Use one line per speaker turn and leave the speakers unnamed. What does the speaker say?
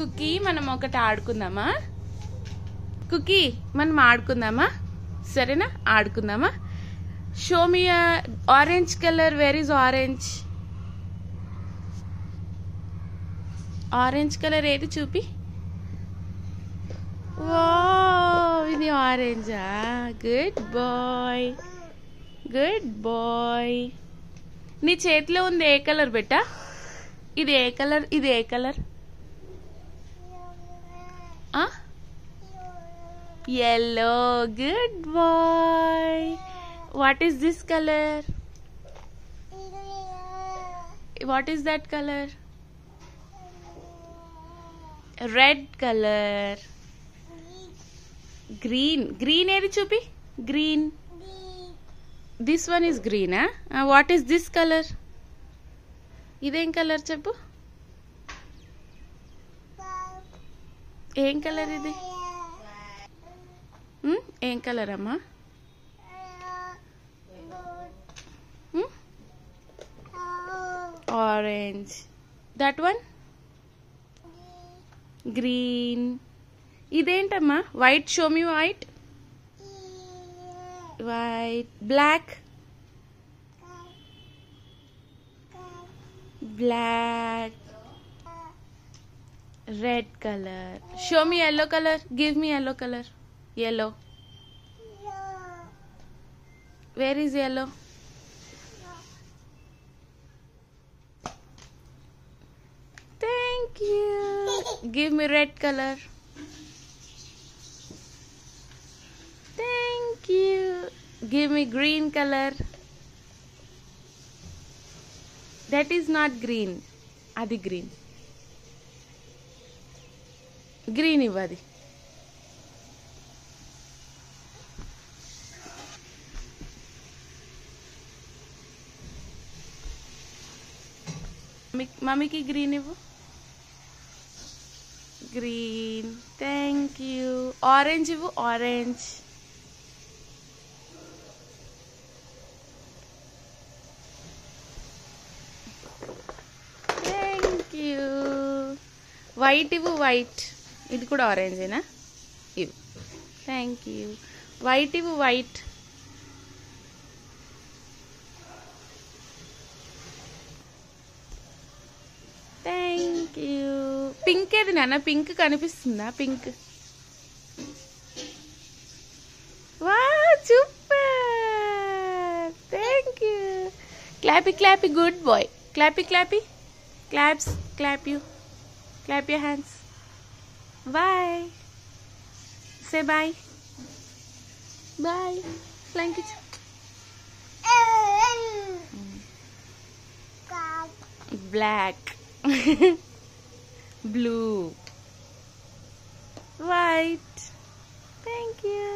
Cookie మనం ఒకటి ఆడుకుందామా? Cookie మనం ఆడుకుందామా? సరేనా? ఆడుకుందామా? Show me orange colour. Where is orange? Orange colour ఏది చూపి. వావ్, ఇది ఆరెంజా? Good boy, good boy. నీ చేతిలో ఉంది ఏ కలర్ బెట్టా? ఇది ఏ కలర్? ఇది ఏ colour? Yellow. Good boy. What is this colour? What is that colour? Red colour. Green. Green ఏది చూపి. Green. This one is green. What is this colour? ఇదేం కలర్ చెప్పు. ఏం కలర్ ఇది? ఏం కలర్ అమ్మా? ఆరెంజ్. That one green. ఇదేంటమ్మా? White. Show me white. White. Black. Black. Red colour. Show me yellow colour. Give me yellow colour. yellow. Where is yellow? Thank you. Give me red colour. Thank you. Give me green colour. That is not green. అది green. Green ఇవ్వది. మమ్మీకి green ఇవ్వు. Green. Thank you. Orange ఇవ్వు. Orange. Thank you. White ఇవ్వు. White. ఇది కూడా ఆరెంజేనా? ఇవ్వు. Thank you. వైట్ ఇవ్వు. వైట్. Thank you. పింక్ ఏది నాన్న? పింక్ కనిపిస్తుందా? పింక్. వా, super. Thank you. Clappy clappy. Good boy. Clappy clappy. Claps. Clap you. Clap your hands. Bye. Say bye. Bye. Flying kitchen. Black. Blue. White. Thank you.